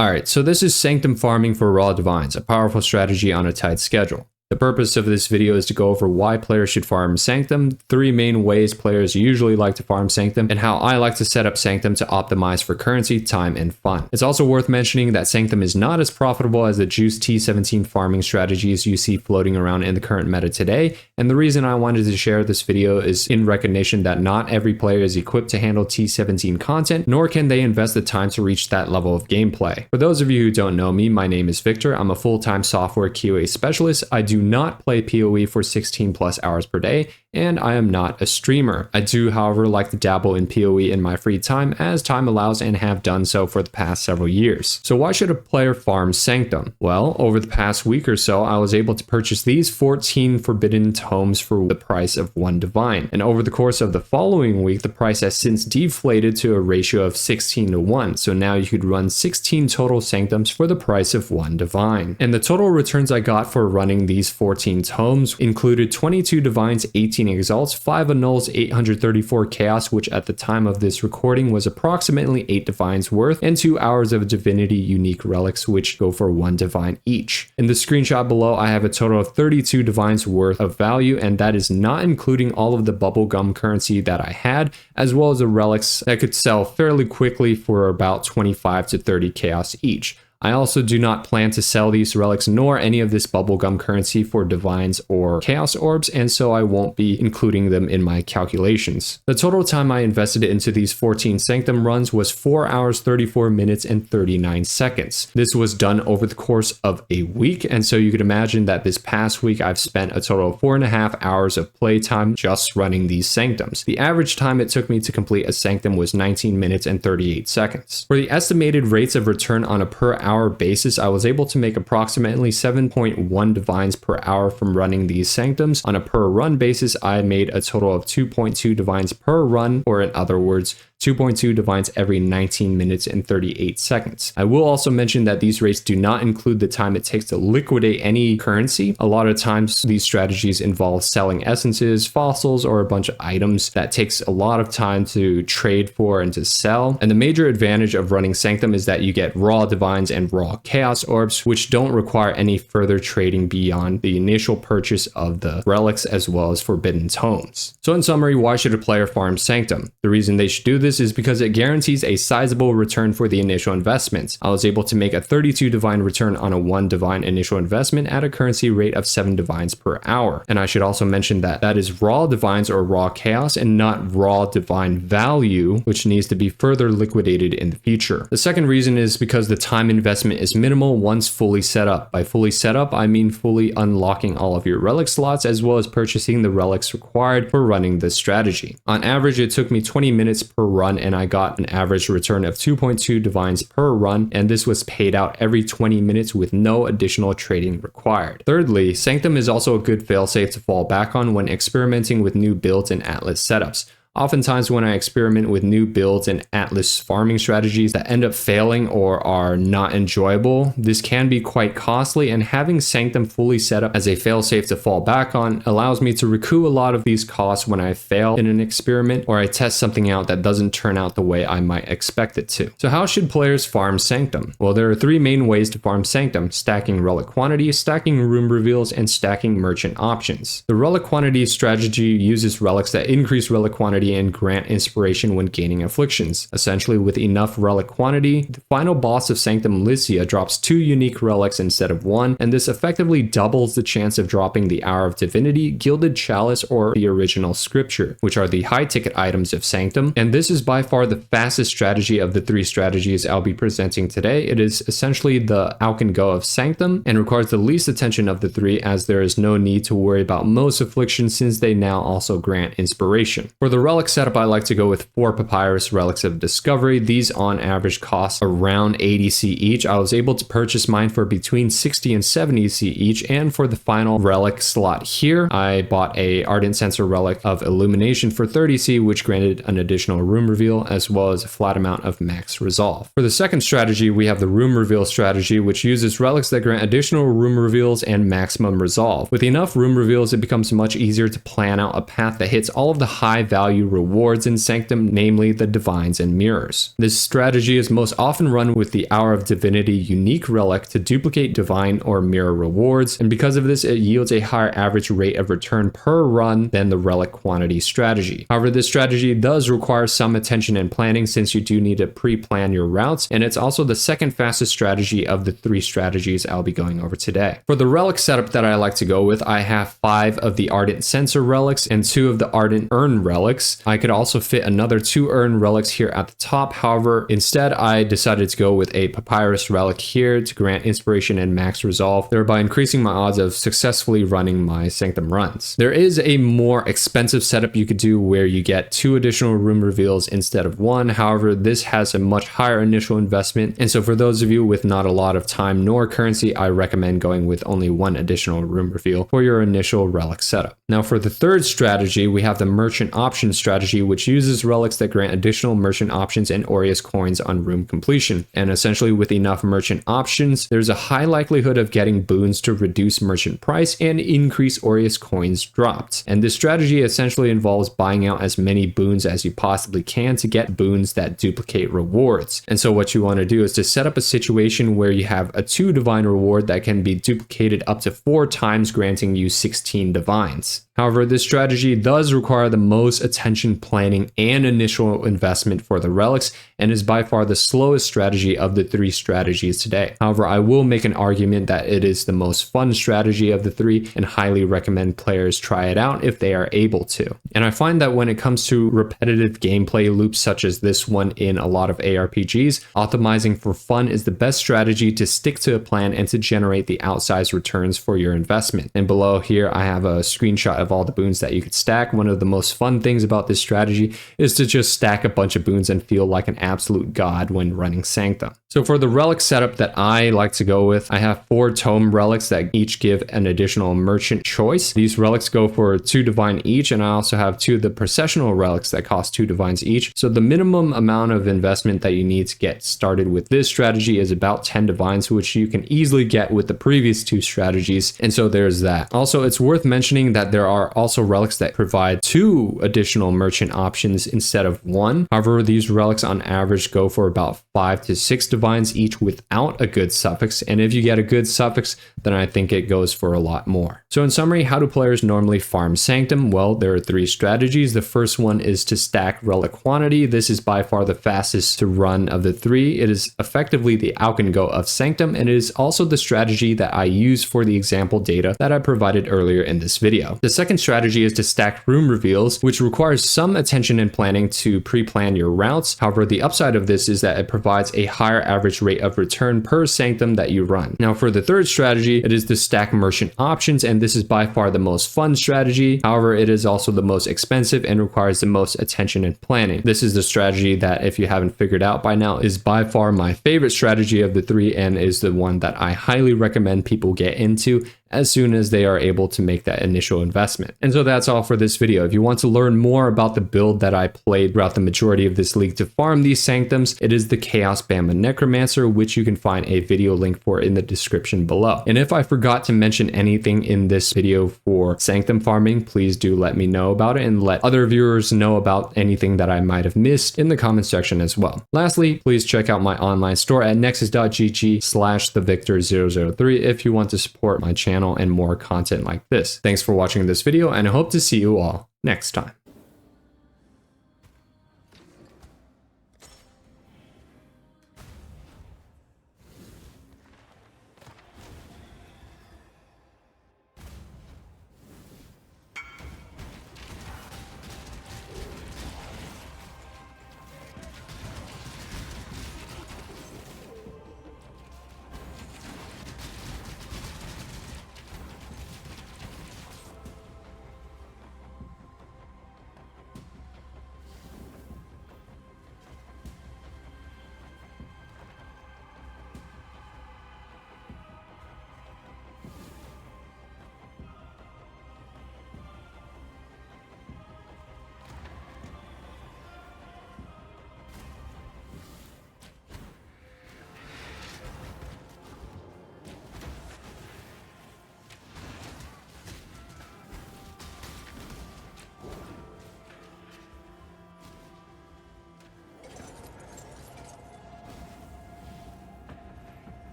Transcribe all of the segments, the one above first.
Alright, so this is Sanctum farming for raw divines, a powerful strategy on a tight schedule. The purpose of this video is to go over why players should farm Sanctum, 3 main ways players usually like to farm Sanctum, and how I like to set up Sanctum to optimize for currency, time, and fun. It's also worth mentioning that Sanctum is not as profitable as the juice T17 farming strategies you see floating around in the current meta today, and the reason I wanted to share this video is in recognition that not every player is equipped to handle T17 content, nor can they invest the time to reach that level of gameplay. For those of you who don't know me, my name is Victor. I'm a full-time software QA specialist. I do not play PoE for 16 plus hours per day, and I am not a streamer. I do, however, like to dabble in PoE in my free time as time allows and have done so for the past several years. So why should a player farm Sanctum? Well, over the past week or so, I was able to purchase these 14 forbidden tomes for the price of 1 divine. And over the course of the following week, the price has since deflated to a ratio of 16 to 1. So now you could run 16 total Sanctums for the price of 1 divine. And the total returns I got for running these 14 tomes included 22 divines, 18 exalts, 5 annuls, 834 chaos, which at the time of this recording was approximately 8 divines worth, and 2 hours of divinity unique relics, which go for 1 divine each. In the screenshot below, I have a total of 32 divines worth of value, and that is not including all of the bubblegum currency that I had, as well as the relics that could sell fairly quickly for about 25 to 30 chaos each. I also do not plan to sell these relics nor any of this bubblegum currency for divines or chaos orbs, and so I won't be including them in my calculations. The total time I invested into these 14 Sanctum runs was 4 hours, 34 minutes, and 39 seconds. This was done over the course of a week, and so you could imagine that this past week I've spent a total of 4.5 hours of playtime just running these Sanctums. The average time it took me to complete a Sanctum was 19 minutes and 38 seconds. For the estimated rates of return on a per hour basis, I was able to make approximately 7.1 divines per hour from running these Sanctums. On a per run basis, I made a total of 2.2 divines per run, or in other words, 2.2 divines every 19 minutes and 38 seconds. I will also mention that these rates do not include the time it takes to liquidate any currency. A lot of times these strategies involve selling essences, fossils, or a bunch of items that takes a lot of time to trade for and to sell. And the major advantage of running Sanctum is that you get raw divines and raw chaos orbs, which don't require any further trading beyond the initial purchase of the relics as well as forbidden tomes. So in summary, why should a player farm Sanctum? The reason they should do this is because it guarantees a sizable return for the initial investments. I was able to make a 32 divine return on a 1 divine initial investment at a currency rate of 7 divines per hour. And I should also mention that that is raw divines or raw chaos and not raw divine value, which needs to be further liquidated in the future. The second reason is because the time investment is minimal once fully set up. By fully set up, I mean fully unlocking all of your relic slots as well as purchasing the relics required for running this strategy. On average, it took me 20 minutes per run, and I got an average return of 2.2 divines per run, and this was paid out every 20 minutes with no additional trading required. Thirdly, Sanctum is also a good failsafe to fall back on when experimenting with new builds and Atlas setups. Oftentimes when I experiment with new builds and Atlas farming strategies that end up failing or are not enjoyable, this can be quite costly, and having Sanctum fully set up as a failsafe to fall back on allows me to recoup a lot of these costs when I fail in an experiment or I test something out that doesn't turn out the way I might expect it to. So how should players farm Sanctum? Well, there are 3 main ways to farm Sanctum: stacking relic quantity, stacking room reveals, and stacking merchant options. The relic quantity strategy uses relics that increase relic quantity and grant inspiration when gaining afflictions. Essentially, with enough relic quantity, the final boss of Sanctum Lycia drops 2 unique relics instead of 1, and this effectively doubles the chance of dropping the Hour of Divinity, Gilded Chalice, or the original Scripture, which are the high ticket items of Sanctum, and this is by far the fastest strategy of the 3 strategies I'll be presenting today. It is essentially the out and go of Sanctum and requires the least attention of the 3, as there is no need to worry about most afflictions since they now also grant inspiration. For the relic setup, I like to go with 4 Papyrus Relics of Discovery. These on average cost around 80C each. I was able to purchase mine for between 60 and 70C each, and for the final relic slot here, I bought a Ardent Censer Relic of Illumination for 30C, which granted an additional room reveal as well as a flat amount of max resolve. For the second strategy, we have the room reveal strategy, which uses relics that grant additional room reveals and maximum resolve. With enough room reveals, it becomes much easier to plan out a path that hits all of the high value value rewards in Sanctum, namely the Divines and Mirrors. This strategy is most often run with the Hour of Divinity unique relic to duplicate Divine or Mirror rewards, and because of this it yields a higher average rate of return per run than the relic quantity strategy. However, this strategy does require some attention and planning since you do need to pre-plan your routes, and it's also the second fastest strategy of the 3 strategies I'll be going over today. For the relic setup that I like to go with, I have 5 of the Ardent Censer relics and 2 of the Ardent Urn relics. I could also fit another 2 Urn relics here at the top. However, instead I decided to go with a Papyrus relic here to grant inspiration and max resolve, thereby increasing my odds of successfully running my Sanctum runs. There is a more expensive setup you could do where you get 2 additional room reveals instead of 1. However, this has a much higher initial investment, and so for those of you with not a lot of time nor currency, I recommend going with only 1 additional room reveal for your initial relic setup. Now for the third strategy, we have the Merchant Option strategy, which uses relics that grant additional merchant options and Aureus coins on room completion. And essentially with enough merchant options, there's a high likelihood of getting boons to reduce merchant price and increase Aureus coins dropped. And this strategy essentially involves buying out as many boons as you possibly can to get boons that duplicate rewards. And so what you want to do is to set up a situation where you have a 2 divine reward that can be duplicated up to 4 times, granting you 16 divines. However, this strategy does require the most attention, planning, and initial investment for the relics, and is by far the slowest strategy of the 3 strategies today. However, I will make an argument that it is the most fun strategy of the 3 and highly recommend players try it out if they are able to. And I find that when it comes to repetitive gameplay loops such as this one in a lot of ARPGs, optimizing for fun is the best strategy to stick to a plan and to generate the outsized returns for your investment. And below here I have a screenshot of all the boons that you could stack. One of the most fun things about this strategy is to just stack a bunch of boons and feel like an absolute god when running Sanctum. So for the relic setup that I like to go with, I have 4 Tome relics that each give an additional merchant choice. These relics go for 2 divine each, and I also have 2 of the processional relics that cost 2 divines each. So the minimum amount of investment that you need to get started with this strategy is about 10 divines, which you can easily get with the previous 2 strategies. And so there's that. Also, it's worth mentioning that there are also relics that provide 2 additional merchant options instead of 1. However, these relics on average go for about 5 to 6 divines each without a good suffix, and if you get a good suffix, then I think it goes for a lot more. So in summary, how do players normally farm Sanctum? Well, there are 3 strategies. The first one is to stack relic quantity. This is by far the fastest to run of the 3. It is effectively the Alkengo of Sanctum, and it is also the strategy that I use for the example data that I provided earlier in this video. The second strategy is to stack room reveals, which requires some attention and planning to pre-plan your routes. However, the upside of this is that it provides a higher average rate of return per Sanctum that you run. Now for the third strategy, it is to stack merchant options, and this is by far the most fun strategy. However, it is also the most expensive and requires the most attention and planning. This is the strategy that, if you haven't figured out by now, is by far my favorite strategy of the 3 and is the one that I highly recommend people get into as soon as they are able to make that initial investment. And so that's all for this video. If you want to learn more about the build that I played throughout the majority of this league to farm these Sanctums, it is the Chaos Bama Necromancer, which you can find a video link for in the description below. And if I forgot to mention anything in this video for Sanctum farming, please do let me know about it and let other viewers know about anything that I might have missed in the comment section as well. Lastly, please check out my online store at nexus.gg/thevictor003 if you want to support my channel and more content like this. Thanks for watching this video, and I hope to see you all next time.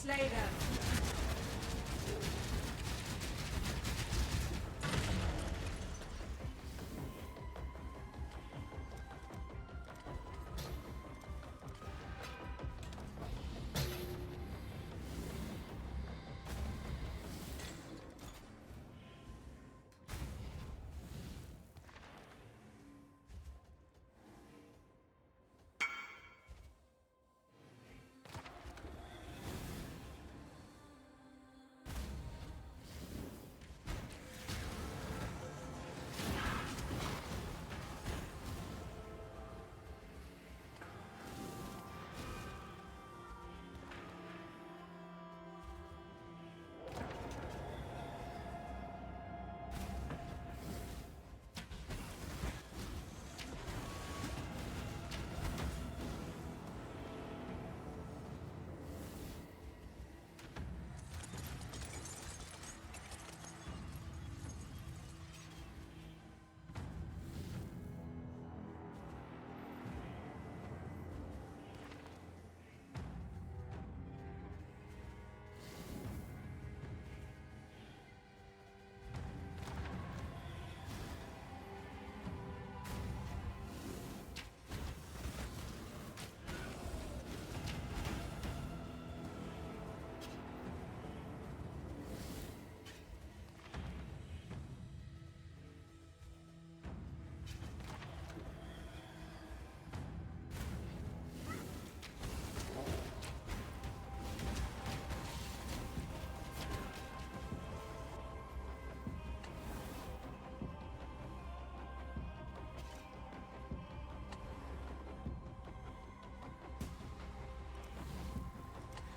Slay them.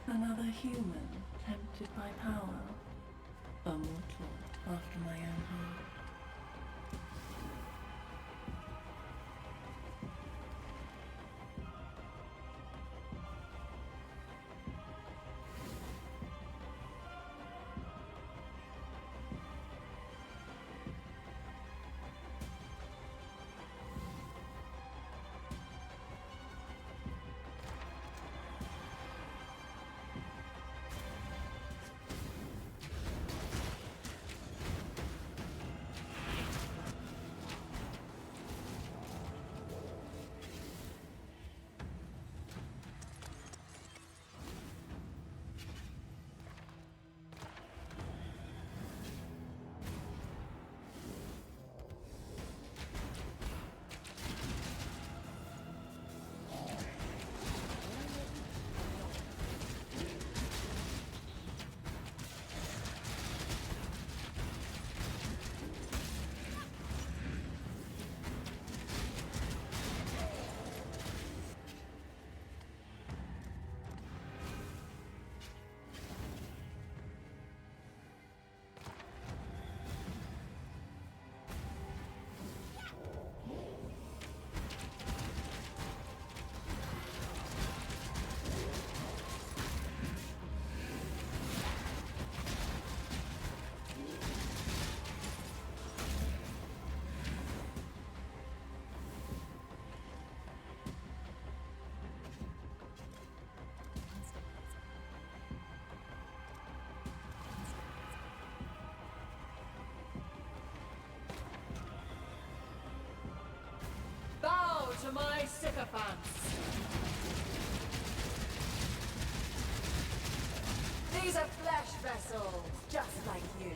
Another human tempted by power, a mortal after my own heart. Bow to my sycophants! These are flesh vessels, just like you.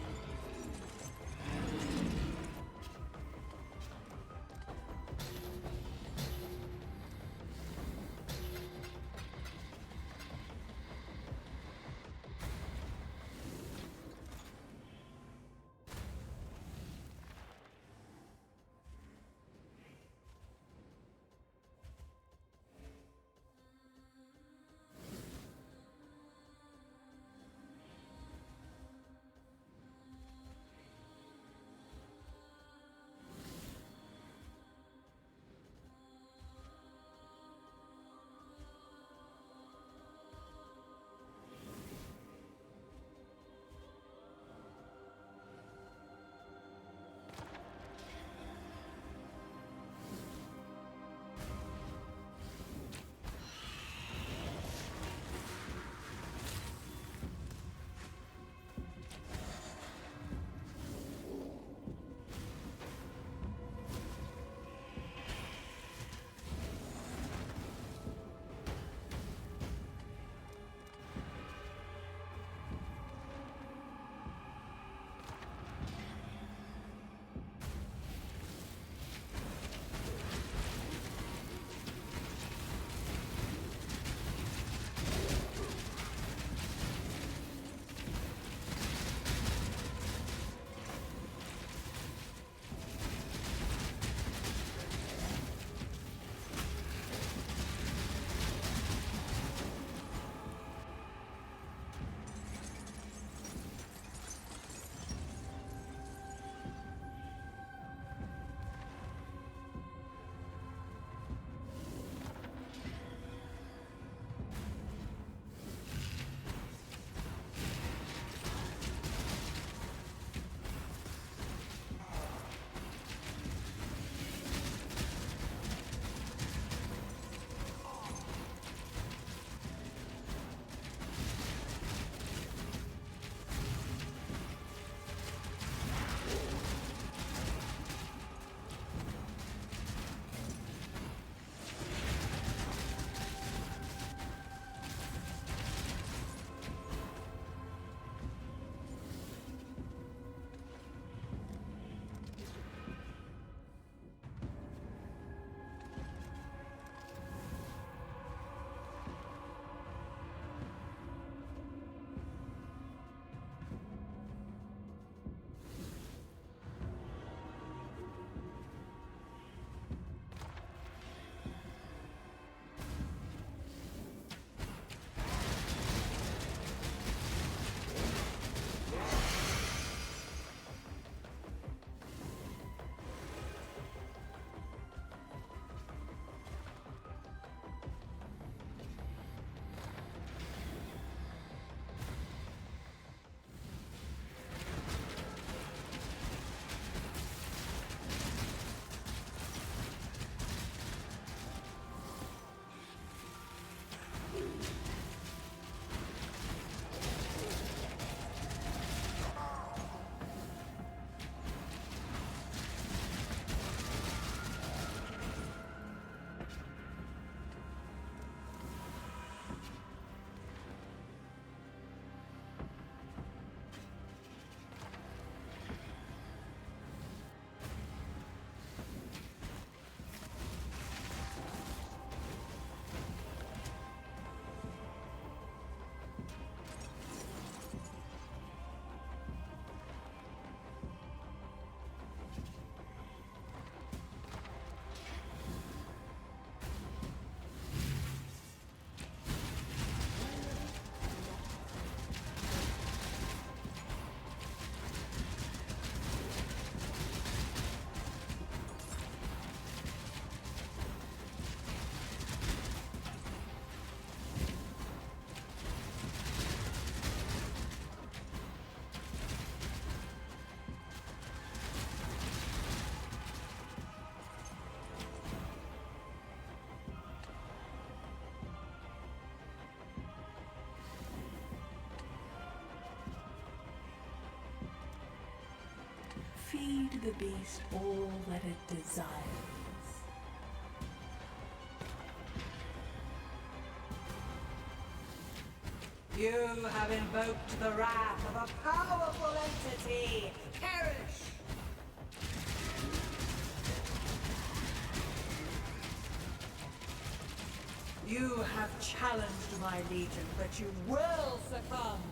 feed the beast all that it desires. You have invoked the wrath of a powerful entity! Perish! You have challenged my legion, but you will succumb!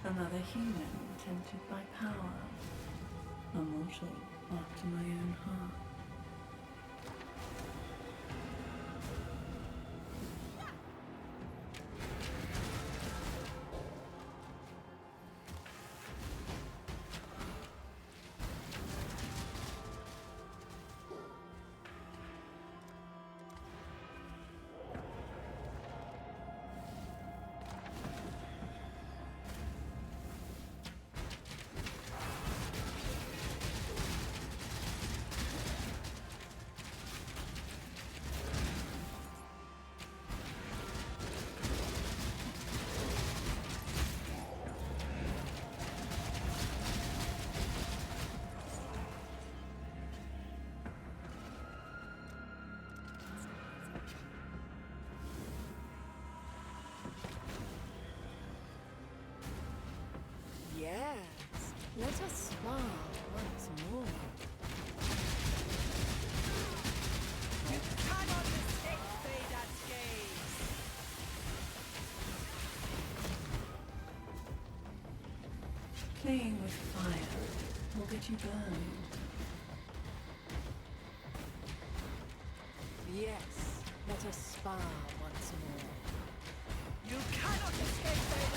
Another human tempted by power, a mortal after my own heart. Yes, let us smile once more. You cannot escape Vader's gaze! Playing with fire will get you burned. Yes, let us spar once more. You cannot escape Vader's